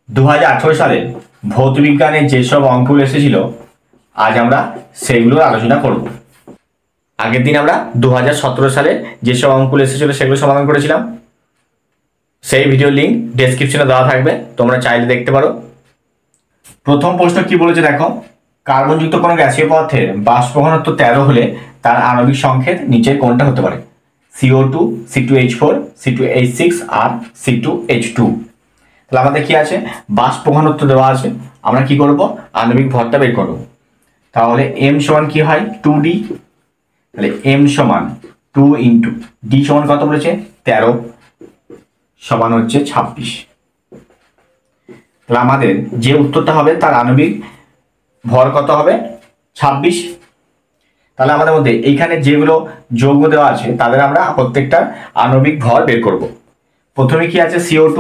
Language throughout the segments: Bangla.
2018 সালে ভৌতবিজ্ঞানের যেসব অঙ্কগুলো এসেছিল আজ আমরা সেগুলোর আলোচনা করব। আগের দিন আমরা 2017 সালে যেসব অঙ্কগুলো এসেছিল সেগুলো সমাধান করেছিলাম। সেই ভিডিও লিঙ্ক ডেসক্রিপশনে দেওয়া থাকবে, তোমরা চাইলে দেখতে পারো। প্রথম প্রশ্ন কি বলেছে দেখো, কার্বনযুক্ত কোনো গ্যাসীয় পদার্থের বাষ্প ঘনত্ব 13 হলে তার আণবিক সংকেত নিচের কোনটা হতে পারে? CO2, C2H4, C2H6 আর C2H2। তাহলে আমাদের কি আছে, বাষ্প ঘনত্ব দেওয়া আছে, আমরা কি করব, আণবিক ভরটা বের করব। তাহলে m সমান কি হয় 2d, তাহলে m সমান 2 ইন্টু d সমান কত বলেছে 13 সমান হচ্ছে 26। তাহলে আমাদের যে উত্তরটা হবে তার আণবিক ভর কত হবে 26। তাহলে আমাদের মধ্যে এইখানে যেগুলো যৌগ দেওয়া আছে তাদের আমরা প্রত্যেকটার আণবিক ভর বের করব। প্রথমে কি আছে CO2,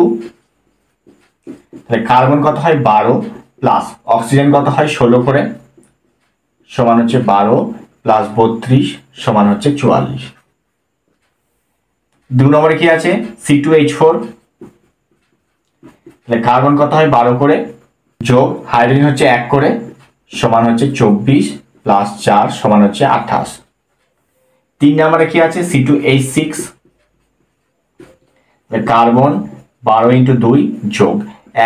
তাহলে কার্বন কত হয় 12 প্লাস অক্সিজেন কত হয় 16 করে সমান হচ্ছে 12 প্লাস 32 সমান হচ্ছে 44। 2 নম্বরে কি আছে C2H4, তাহলে কার্বন কত হয় 12 করে যোগ হাইড্রোজেন হচ্ছে 1 করে সমান হচ্ছে 24 প্লাস 4 সমান হচ্ছে 28। 3 নম্বরে কি আছে C2H6, কার্বন 12 ইন্টু 2 যোগ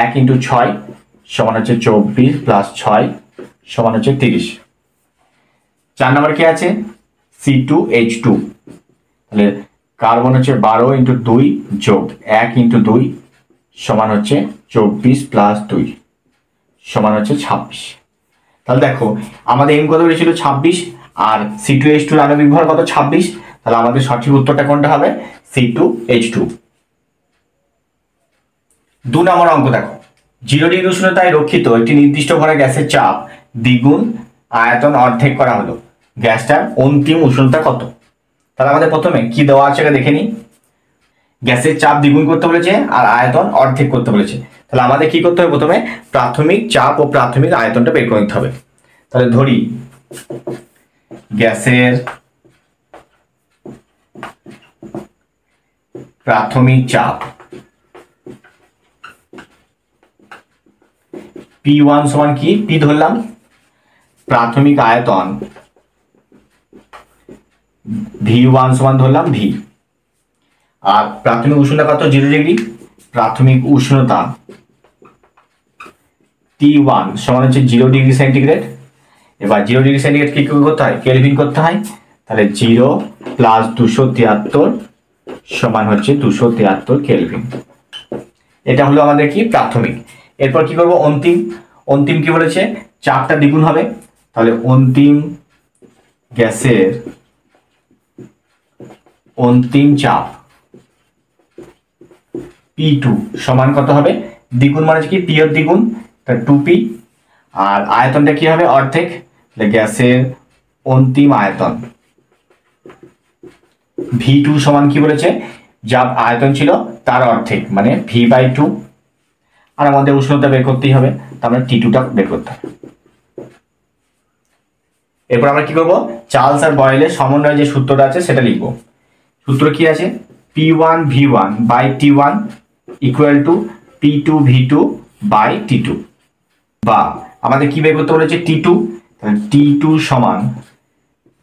1 ইন্টু 6 সমান হচ্ছে 24 প্লাস 6 সমান হচ্ছে 30। 4 নম্বর কি আছে C2H2, তাহলে কার্বন হচ্ছে 12 ইন্টু 2 যোগ 1 ইন্টু 2 সমান হচ্ছে 24 প্লাস 2 সমান হচ্ছে 26। তাহলে দেখো আমাদের এম কত বেরিয়েছিল 26 আর C2H2 আণবিক ভর কত 26, তাহলে আমাদের সঠিক উত্তরটা কোনটা হবে C2H2। 2 নম্বর অঙ্ক দেখো, 0 ডিগ্রি উষ্ণতায় রক্ষিত একটি নির্দিষ্ট ভরে গ্যাসের চাপ দ্বিগুণ আয়তন অর্ধেক করা হলো, গ্যাসটার অন্তিম উষ্ণতা কত? তাহলে আমাদের প্রথমে কি দেওয়া আছে দেখে নিই। গ্যাসের চাপ দ্বিগুণ করতে বলেছে আর আয়তন অর্ধেক করতে বলেছে। তাহলে আমাদের কি করতে হবে, প্রথমে প্রাথমিক চাপ ও প্রাথমিক আয়তনটা বের করে নিতে হবে। তাহলে ধরি গ্যাসের প্রাথমিক চাপ P1 সমান কি, P ধরলাম, প্রাথমিক আয়তন V1 সমান ধরলাম V, আর প্রাথমিক উষ্ণতা কত 0 ডিগ্রি, প্রাথমিক উষ্ণতা T1 সমান হচ্ছে 0 ডিগ্রি সেন্টিগ্রেড। এবার 0 ডিগ্রি সেন্টিগ্রেড কি করতে হয়, কেলভিন করতে হয়। তাহলে 0 প্লাস 273 সমান হচ্ছে 273 কেলভিন। এটা হলো আমাদের কি প্রাথমিক। এরপর কি করব অন্তিম, অন্তিম কি বলেছে চাপটা দ্বিগুণ হবে। তাহলে অন্তিম গ্যাসের অন্তিম চাপ P2 সমান কত হবে, দ্বিগুণ মানে কি P এর দ্বিগুণ, তা 2P, আর আয়তনটা কি হবে অর্ধেক, গ্যাসের অন্তিম আয়তন V2 সমান কি বলেছে, যা আয়তন ছিল তার অর্ধেক মানে V/2, আর আমাদের উষ্ণতা বের করতেই হবে, তাহলে T2টা বের করতে হবে। এরপর আমরা কি করব, চার্লস আর বয়েলের সমন্বয়ে যে সূত্রটা আছে সেটা লিখব। সূত্র কি আছে, P1V1 by T1 equal to P2V2 by T2, বা আমাদের কি বের করতে বলেছে T2, তাহলে T2 সমান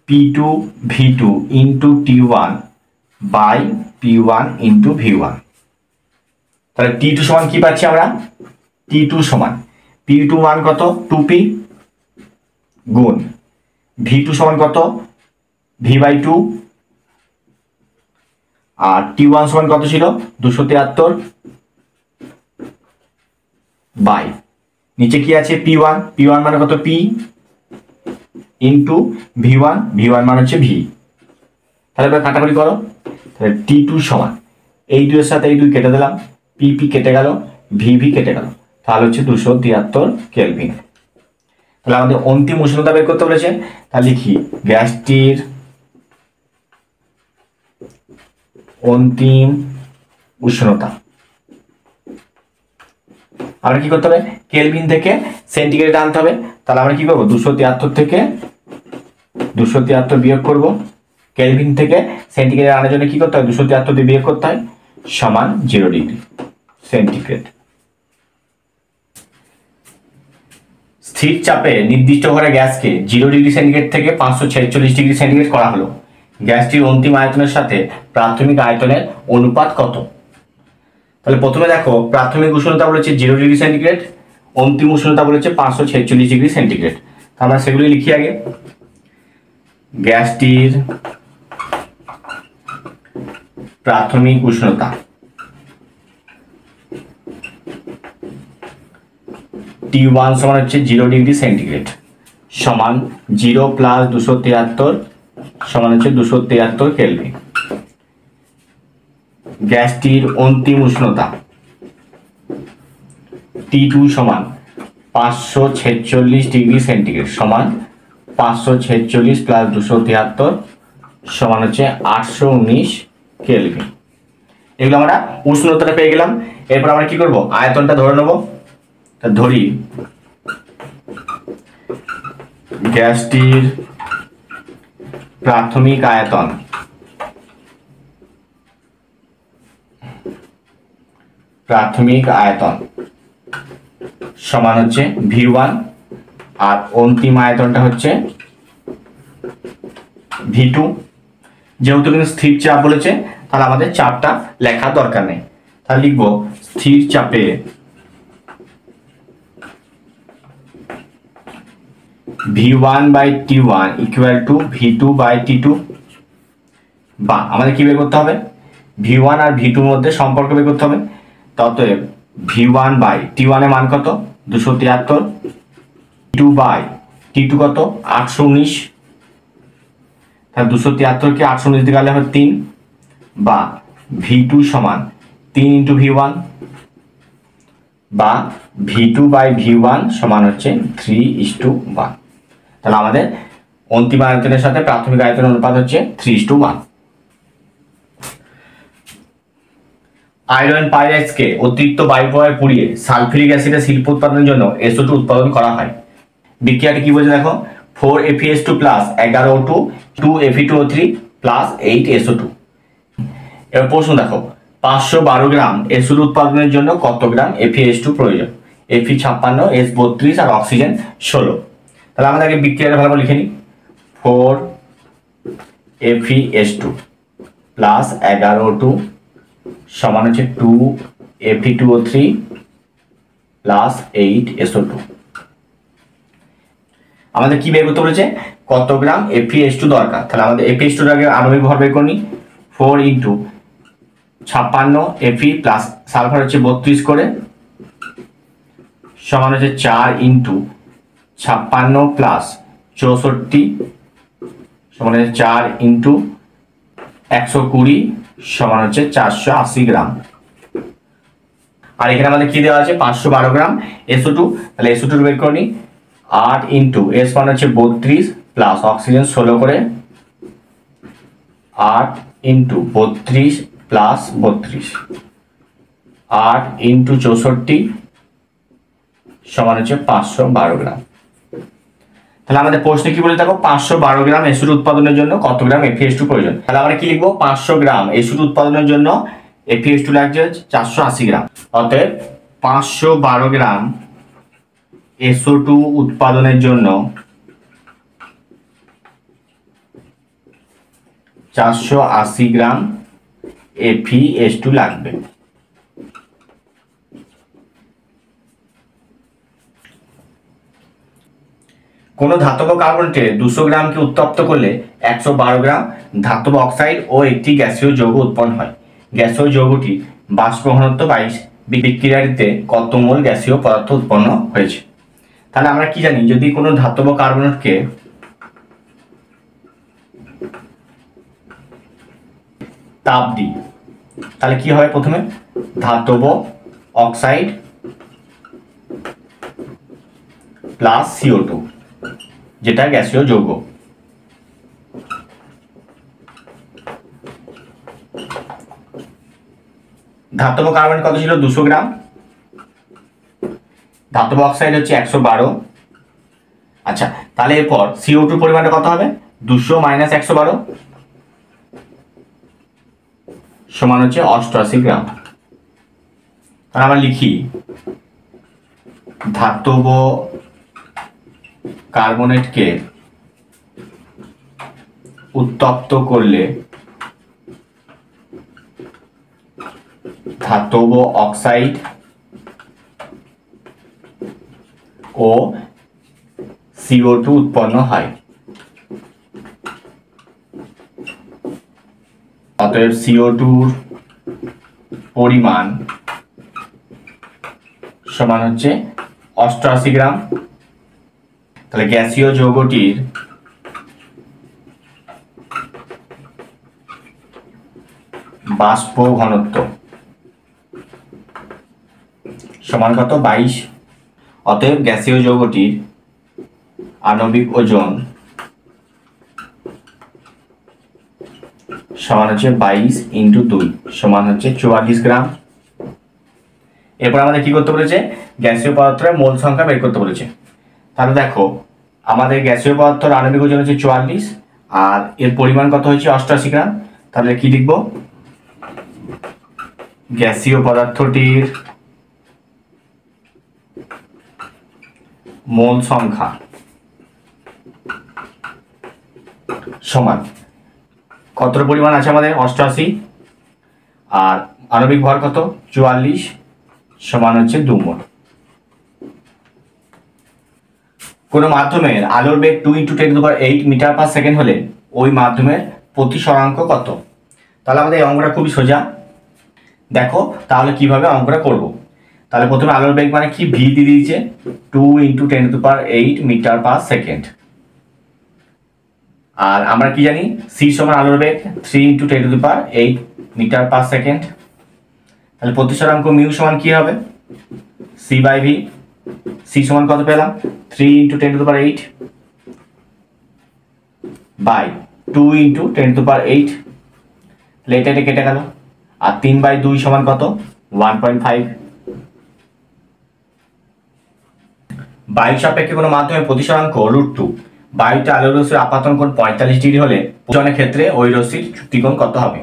P2V2 into T1 by P1 into V1। তাহলে T2 সমান কি পাচ্ছি আমরা, T2 সমান P2 মান কত 2P গুণ V2 সমান কত V/2, আর T1 সমান কত ছিল 273 বাই নিচে কি আছে P1 মানে কত P ইন্টু V1 মানে হচ্ছে V। তাহলে এবার কাটাকুটি করো, তাহলে T2 সমান এই দুইয়ের সাথে এই 2 কেটে দিলাম, PP কেটে গেল, VV কেটে গেল, তাহলে হচ্ছে 273 কেলভিন। তাহলে আমাদের অন্তিম উষ্ণতা বের করতে বলেছে, তাহলে লিখি গ্যাসটির অন্তিম উষ্ণতা। আমরা কি করতে হবে, কেলভিন থেকে সেন্টিগ্রেড আনতে হবে। তাহলে আমরা কি করবো 273 থেকে 273 বিয়োগ করব, কেলভিন থেকে সেন্টিগ্রেড আনার জন্য কি করতে হয় 273 দিয়ে বিয়োগ করতে হয়, সমান 0 ডিগ্রি সেন্টিগ্রেড। স্থির চাপে নির্দিষ্ট ঘরে গ্যাসকে 0 ডিগ্রি সেন্টিগ্রেড থেকে 546 ডিগ্রি সেন্টিগ্রেড করা হলো, গ্যাসটির অন্তিম আয়তনের সাথে প্রাথমিক আয়তনের অনুপাত কত? তাহলে প্রথমে দেখো, প্রাথমিক উষ্ণতা বলেছে 0 ডিগ্রি সেন্টিগ্রেড, অন্তিম উষ্ণতা বলেছে 546 ডিগ্রি সেন্টিগ্রেড। আমরা সেগুলি লিখি আগে। গ্যাসটির প্রাথমিক উষ্ণতা T1 সমান হচ্ছে 0 ডিগ্রি সেন্টিগ্রেড সমান 0 প্লাস 273 সমান হচ্ছে 273 কেলভিন। গ্যাসটির অন্তিম উষ্ণতা T2 সমান 546 ডিগ্রি সেন্টিগ্রেড সমান 546 প্লাস 273 সমান হচ্ছে 819 কেলভিন। এগুলো আমরা উষ্ণতাটা পেয়ে গেলাম। এরপর আমরা কি করব, আয়তনটা ধরে নেব। ধরি গ্যাসটির প্রাথমিক আয়তন সমান হচ্ছে V1 আর অন্তিম আয়তনটা হচ্ছে V2। যেহেতু কিন্তু স্থির চাপ বলেছে, তাহলে আমাদের চাপটা লেখার দরকার নেই। তাহলে লিখবো স্থির চাপে V1 by T1 equal to V2 by T2। বা আমাদের কি বের করতে হবে, V1 আর V2 এর মধ্যে সম্পর্ক বের করতে হবে। অতএব V1 বাই T1 এর মান কত, 273, T2 বাই T2 কত, 819। তাহলে 273 কে 819 দিয়ে গেলে হবে 3, বা V2 সমান 3 ইন্টু V1, বা V2 বাই V1 সমান হচ্ছে 3:1। তাহলে আমাদের অন্তিম আয়তনের সাথে প্রাথমিক আয়তনের অনুপাত হচ্ছে 3:1। আয়রন পাইরাইটসকে অতিরিক্ত বায়ু প্রবাহে পুড়িয়ে সালফিউরিক অ্যাসিডের শিল্প উৎপাদনের জন্য SO2 উৎপাদন করা হয়। বিক্রিয়াটি কি বলছে দেখো, 4Fe2 plus 11O2 2Fe2O3 plus 8SO2। এবার প্রশ্ন দেখো, 512 গ্রাম SO2 উৎপাদনের জন্য কত গ্রাম Fe2 প্রয়োজন? Fe 56, S 32 আর অক্সিজেন 16। তাহলে আমরা আগে বিক্রিয়াটা ভালো লিখে নিই। 4Fe2 প্লাস 11O2 সমান হচ্ছে 2Fe2O3 প্লাস 8SO2। আমাদের কি বের করতে বলেছে, কত গ্রাম Fe2 দরকার। তাহলে আমাদের Fe2 এর আগে আণবিক ভর বের করি। 4 ইন্টু 56 Fe প্লাস সালফার হচ্ছে 32 করে সমান হচ্ছে 4 ইন্টু 56 প্লাস 64 সমান হচ্ছে 4 ইন্টু 120 সমান হচ্ছে 480 গ্রাম। আর এখানে আমাদের কি দেওয়া আছে, 512 গ্রাম SO2। তাহলে SO2 বের করি। 8 ইন্টু S মান হচ্ছে 32 প্লাস অক্সিজেন 16 করে 8 ইন্টু 32 প্লাস 32 8 ইন্টু 64 সমান হচ্ছে 512 গ্রাম। তাহলে আমাদের প্রশ্নে কি বলে দেখো, 512 গ্রাম SO2 উৎপাদনের জন্য কত গ্রাম Fe2 প্রয়োজন। তাহলে আমরা কি লিখবো, 500 গ্রাম SO2 উৎপাদনের জন্য Fe2 লাগছে 480 গ্রাম। অতএব 512 গ্রাম SO2 উৎপাদনের জন্য 480 গ্রাম Fe2 লাগবে। কোনো ধাতব কার্বনেটে 200 গ্রামকে উত্তপ্ত করলে 112 গ্রাম ধাতব অক্সাইড ও একটি গ্যাসীয় যৌগ উৎপন্ন হয়। গ্যাসীয় যৌগটি বাষ্প ঘনত্ব 22, বিক্রিয়াটিতে কত মোল গ্যাসীয় পদার্থ উৎপন্ন হয়েছে। তাহলে আমরা কি জানি, যদি কোনো ধাতব কার্বনেটকে তাপ দিই তাহলে কি হয়, প্রথমে ধাতব অক্সাইড প্লাস CO2 যেটা গ্যাসীয় যৌগ। ধাতব কার্বন কত ছিল, 200 গ্রাম। ধাতব অক্সাইড হচ্ছে 112। আচ্ছা, তাহলে এরপর CO2 পরিমাণটা কত হবে, 200 মাইনাস 112 সমান হচ্ছে 88 গ্রাম। তাহলে আমরা লিখি ধাতব কার্বনেটকে উত্তপ্ত করলে ধাতব অক্সাইড ও CO2 উৎপন্ন হয়। অতএব CO2 পরিমাণ সমান হচ্ছে 88 গ্রাম। তাহলে গ্যাসীয় যৌগটির বাষ্প ঘনত্ব সমান কত? 22। অতএব গ্যাসীয় যৌগটির আণবিক ওজন সমান হচ্ছে 22 × 2 সমান হচ্ছে 44 গ্রাম। এরপর আমাদের কি করতে বলেছে? গ্যাসীয় পদার্থের মোল সংখ্যা বের করতে বলেছে। তাহলে দেখো, আমাদের গ্যাসীয় পদার্থের আণবিক ওজন হচ্ছে 44 আর এর পরিমাণ কত হচ্ছে? 88 গ্রাম। তাহলে কি লিখব? গ্যাসীয় পদার্থটির মোল সংখ্যা সমান কতর পরিমাণ আছে আমাদের? 88 আর আণবিক ভর কত? 44 সমান হচ্ছে 2 মোল। কোনো মাধ্যমের আলোর বেগ 2 × 10⁸ মিটার/সেকেন্ড হলে ওই মাধ্যমের প্রতিসরাঙ্ক কত? তাহলে আমাদের এই অঙ্কটা খুবই সোজা। দেখো তাহলে কিভাবে অঙ্কটা করব। তাহলে প্রথমে আলোর বেগ মানে কি? ভি দিয়ে দিয়েছে 2 × 10⁸ মিটার/সেকেন্ড। আর আমরা কি জানি? সি সমান আলোর বেগ 3 × 10⁸ মিটার/সেকেন্ড। তাহলে প্রতিসরাঙ্ক মিউ সমান কি হবে? C/V। সি সমান কত পেলাম? 3 × 10⁸ বাই 2 × 10⁸। তাহলে এটা কেটে গেল। আর 3/2 সমান কত? 1.5। বায়ু সাপেক্ষে কোনো মাধ্যমে প্রতিসরাঙ্ক √2। বায়ুতে আলোর রশ্মির আপাতন কোণ 45 ডিগ্রি হলে প্রতিসরণের ক্ষেত্রে ওই রশ্মির চ্যুতিকোণ কত হবে?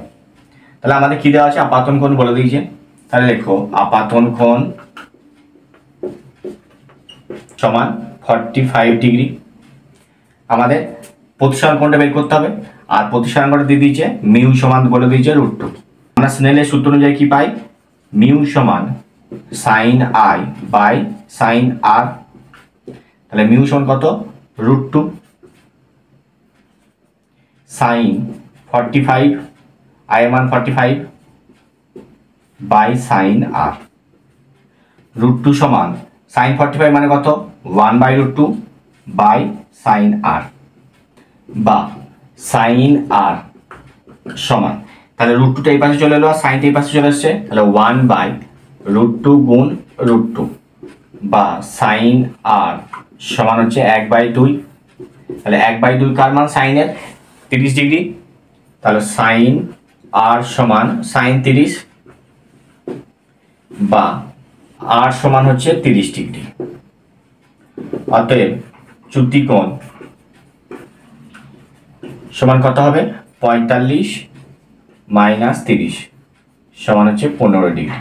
তাহলে আমাদের কি দেওয়া আছে? আপাতন কোণ বলে দিয়েছে। তাহলে লেখো আপাতন কোণ সমান 45 ডিগ্রি। আমাদের প্রতিসরণ কোণটা বের করতে হবে। আর প্রতিসরাঙ্কটা দিয়ে দিয়েছে মিউ সমান বলে দিয়েছে √2। আমরা স্নেলের সূত্র অনুযায়ী কি পাই? মিউ সমান sin I by sin R। তাহলে মিউ সমান কত? √2 sin 45 I এর মান 45 বাই sin R। √2 সমান sin 45 মানে কত? 1/√2 বাই sin R বা sin R সমান, তাহলে √2টা এই পাশে চলে এলো আর সাইনটা এই পাশে চলে এসছে। তাহলে 1/√2 গুণ √2 বা sin R সমান হচ্ছে 1/2। তাহলে 1/2 কার মান? সাইনের 30 ডিগ্রি। তাহলে sin R সমান sin 30 বা R সমান হচ্ছে 30 ডিগ্রি। অতএব চ্যুতিকোণ সমান কত হবে? 45 - 30 সমান হচ্ছে 15 ডিগ্রি।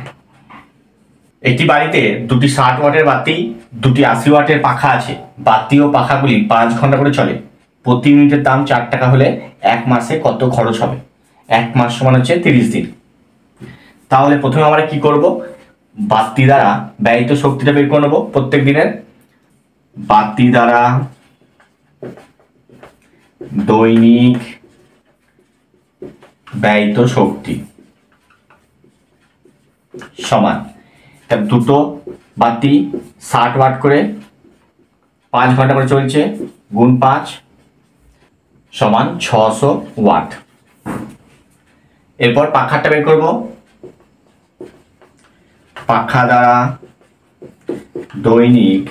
একটি বাড়িতে দুটি 60 ওয়াটের বাতি, দুটি 80 ওয়াটের পাখা আছে। বাতি ও পাখাগুলি 5 ঘন্টা করে চলে। প্রতি ইউনিটের দাম 4 টাকা হলে 1 মাসে কত খরচ হবে? 1 মাস সমান হচ্ছে 30 দিন। তাহলে প্রথমে আমরা কি করব? বাতি দ্বারা ব্যয়িত শক্তিটা বের করে নেব প্রত্যেক দিনের। বাতি দ্বারা দৈনিক ব্যয়িত শক্তি সমান, দুটো বাতি 60 ওয়াট করে 5 ঘন্টা করে চলছে, গুণ 5 সমান 600 ওয়াট। এরপর পাখাটা বের করব। পাখা দ্বারা দৈনিক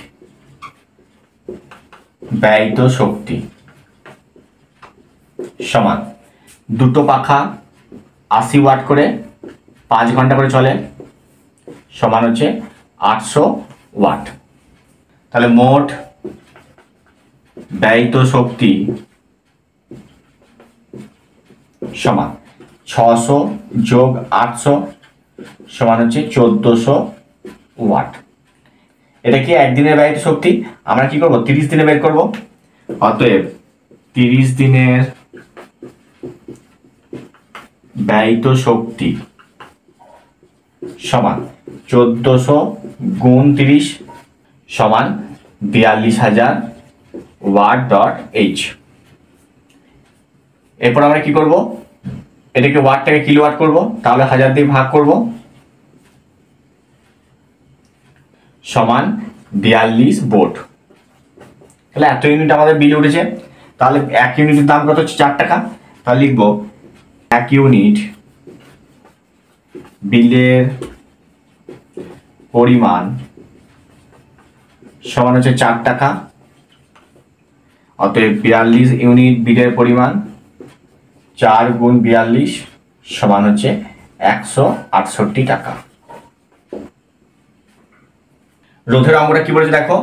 ব্যয়িত শক্তি সমান, দুটো পাখা 80 ওয়াট করে 5 ঘন্টা করে চলে, সমান হচ্ছে 800 ওয়াট। তাহলে মোট ব্যয়িত শক্তি সমান 600 + 800 সমান হচ্ছে 1400 ওয়াট। এটা কি একদিনের ব্যয়িত শক্তি, আমরা কি করব 30 দিনে বের করব। অতএব 30 দিনের ব্যয়িত শক্তি সমান 1400 গুণ 30 সমান 42,000 ওয়াট ডট এইচ। এরপর আমরা কি করব, এটাকে ওয়াটটাকে কিলোওয়াট করব, তাহলে 1000 দিয়ে ভাগ করব সমান 42 ভোল্ট। তাহলে এত ইউনিট আমাদের বিল উঠেছে। তাহলে 1 ইউনিটের দাম কত হচ্ছে 4 টাকা। তাহলে লিখব 1 ইউনিট বিলের পরিমাণ সমান হচ্ছে 4 টাকা। অতএব 42 ইউনিট বিলের পরিমাণ 4 গুণ 42 সমান হচ্ছে 168 টাকা। রোধের অঙ্কটা কি বলেছে দেখো,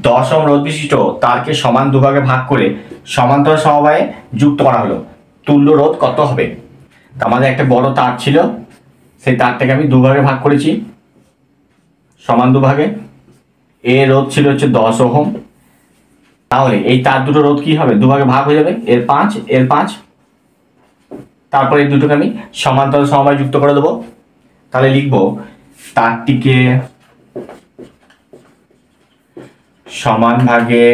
10 ওহম রোধ বিশিষ্ট তারকে সমান দুভাগে ভাগ করে সমান্তরাল সমবায়ে যুক্ত করা হলো, তুল্য রোধ কত হবে। তা আমাদের একটা বড় তার ছিল, সেই তারটাকে আমি দুভাগে ভাগ করেছি সমান দুভাগে। এর রোধ ছিল হচ্ছে 10 ওহম। তাহলে এই তার দুটো রোধ কি হবে, দুভাগে ভাগ হয়ে যাবে, এর 5 এর 5। তারপরে এই দুটোকে আমি সমান্তরাল সমবায়ে যুক্ত করে দেবো। তাহলে লিখব তারটিকে সমান ভাগে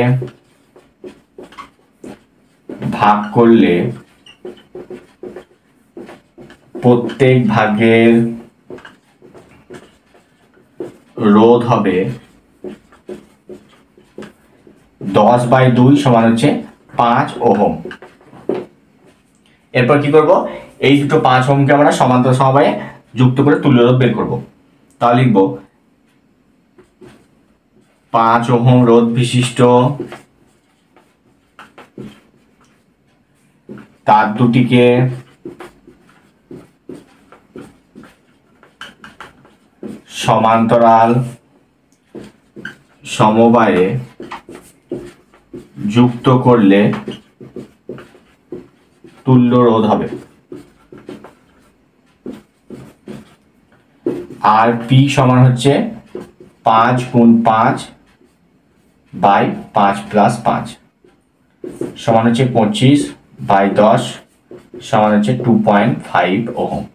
ভাগ করলে প্রত্যেক ভাগের রোধ হবে 10/2 সমান হচ্ছে 5 ওহম। এরপর কি করব, এই দুটো 5 ওহমকে আমরা সমান্তরাল সমবায়ে যুক্ত করে তুল্য রোধ বের করব। তাহলে লিখব 5 ওহম রোধ বিশিষ্ট তার দুটিকে সমান্তরাল সমবায়ে যুক্ত করলে তুল্য রোধ হবে। আর পি সমান হচ্ছে 5 গুণ 5/5 প্লাস 5 সমান হচ্ছে 25/10 সমান হচ্ছে 2.5 ওহম।